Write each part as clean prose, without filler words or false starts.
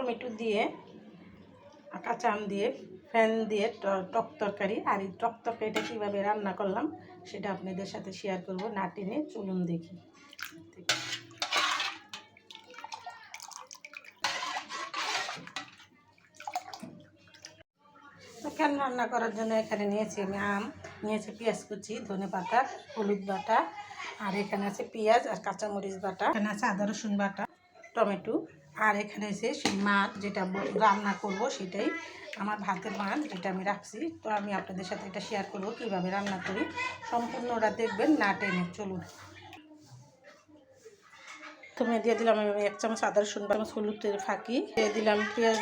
Tomato দিয়ে কাঁচা আম দিয়ে ফ্যান দিয়ে টক তরকারি। আর এই টক তরকারিটা কীভাবে রান্না করলাম সেটা আপনাদের সাথে শেয়ার করব। না টেনে চলুন দেখি। ফ্যান রান্না করার জন্য এখানে নিয়েছি আমি আম, নিয়েছি পেঁয়াজ কুচি, ধনেপাতা, হলুদ বাটা, আর এখানে আছে পেঁয়াজ আর কাঁচামরিচ বাটা, এখানে আছে আদা রসুন বাটা, টমেটো, আর এখানে আছে সেই মাছ যেটা রান্না করব সেটাই আমার ভাতের মাছ যেটা আমি রাখছি। তো আমি আপনাদের সাথে এটা শেয়ার করব কীভাবে রান্না করি। সম্পূর্ণটা দেখবেন, না টেনে চলুন। প্রথমে দিয়ে দিলাম আমি 1 চামচ আদা রসুন বাটা, হলুদের ফাঁকি দিয়ে দিলাম, পেঁয়াজ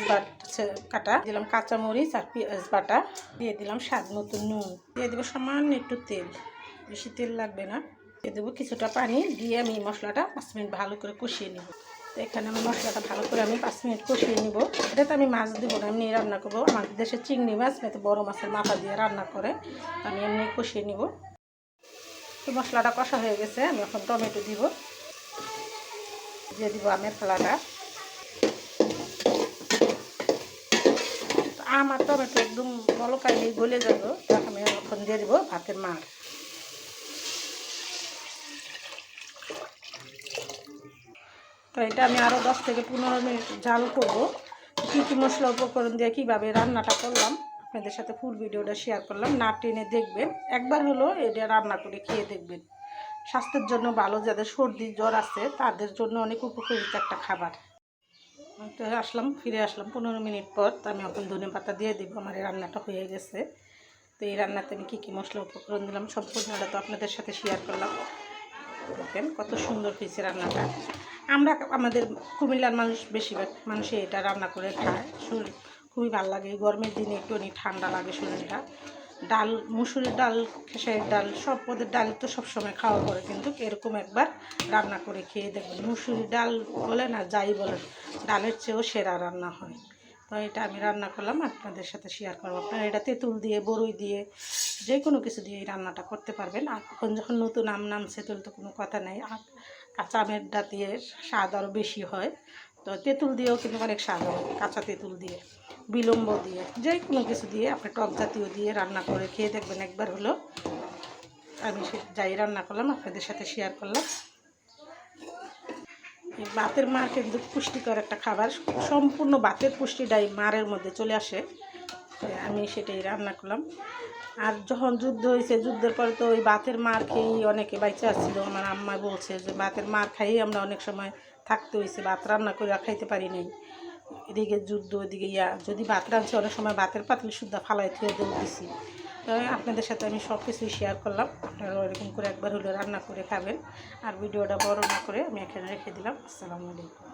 কাটা দিলাম, কাঁচামরিচ আর পেঁয়াজ বাটা দিয়ে দিলাম, স্বাদ মতো নুন দিয়ে দেবো, সামান্য একটু তেল, বেশি তেল লাগবে না, দিয়ে দেবো কিছুটা পানি দিয়ে আমি মশলাটা 5 মিনিট ভালো করে কষিয়ে নেব। তো এখানে আমি মশলাটা ভালো করে আমি 5 মিনিট কষিয়ে নেব। এটাতে আমি মাছ দেবো না, এমনি রান্না করবো। আমাদের দেশে চিংড়ি মাছ না, বড় মাছের মাথা দিয়ে রান্না করে, আমি এমনি কষিয়ে নেব। তো মশলাটা কষা হয়ে গেছে, আমি এখন টমেটো দিব, দিয়ে দিব আমের ফালাটা। আম আর টমেটো একদম বলকাইলে গলে যাব। আমি এখন দিয়ে দিব ভাতের মার। তো এটা আমি আরও 10 থেকে 15 মিনিট জাল করব। কী কী মশলা উপকরণ দিয়ে কীভাবে রান্নাটা করলাম আপনাদের সাথে ফুল ভিডিওটা শেয়ার করলাম। না টেনে দেখবেন, একবার হলো এটা রান্না করে খেয়ে দেখবেন। স্বাস্থ্যের জন্য ভালো, যাদের সর্দি জ্বর আছে তাদের জন্য অনেক উপকারিত একটা খাবার। তো ফিরে আসলাম 15 মিনিট পর। তো আমি এখন ধনেপাতা দিয়ে দিব। আমার এই রান্নাটা হয়ে গেছে। তো এই রান্নাতে আমি কী কী মশলা উপকরণ দিলাম সম্পূর্ণটা তো আপনাদের সাথে শেয়ার করলাম। দেখেন কত সুন্দর হয়েছে রান্নাটা। আমরা আমাদের কুমিল্লার বেশিরভাগ মানুষই এটা রান্না করে খায়। শরীর খুবই ভালো লাগে। গরমের দিনে একটু ঠান্ডা লাগে শরীরটা। ডাল, মুসুরির ডাল, খেসারির ডাল, সব পদের ডাল তো সবসময় খাওয়া পড়ে, কিন্তু এরকম একবার রান্না করে খেয়ে দেখবেন। মুসুরির ডাল বলেন আর যাই বলেন, ডালের চেয়েও সেরা রান্না হয়। তো এটা আমি রান্না করলাম, আপনাদের সাথে শেয়ার করবো। আপনারা এটা তেঁতুল দিয়ে, বড়ই দিয়ে, যে কোনো কিছু দিয়ে এই রান্নাটা করতে পারবেন। আর এখন যখন নতুন আম নামছে তেঁতুল তো কোনো কথা নেই। আর কাঁচা আমের ডা দিয়ে স্বাদ আরও বেশি হয়। তো তেঁতুল দিয়েও কিন্তু অনেক স্বাদ হয়। কাঁচা তেঁতুল দিয়ে, বিলম্ব দিয়ে, যে কোনো কিছু দিয়ে আপনি টক জাতীয় দিয়ে রান্না করে খেয়ে দেখবেন একবার হলো। আমি যাই রান্না করলাম আপনাদের সাথে শেয়ার করলাম। এই ভাতের মার কিন্তু পুষ্টিকর একটা খাবার। সম্পূর্ণ ভাতের পুষ্টিটাই মারের মধ্যে চলে আসে। আমি সেটাই রান্না করলাম। আর যখন যুদ্ধ হয়েছে, যুদ্ধের পরে তো ওই ভাতের মার খেয়েই অনেকে বাইচে আসছিল। আমার আম্মা বলছে যে ভাতের মার খাইয়েই আমরা অনেক সময় থাকতে হয়েছে, ভাত রান্না করে খাইতে পারি নাই। এদিকে যুদ্ধ, এদিকে যদি ভাত রাঁধছি অনেক সময় ভাতের পাতিল শুদ্ধা ফালাই থুয়ে দিয়ে দিছি। তো আপনাদের সাথে আমি সব কিছুই শেয়ার করলাম। আপনারা এরকম করে একবার হলে রান্না করে খাবেন। আর ভিডিওটা বড় না করে আমি এখানে রেখে দিলাম। আসসালামু আলাইকুম।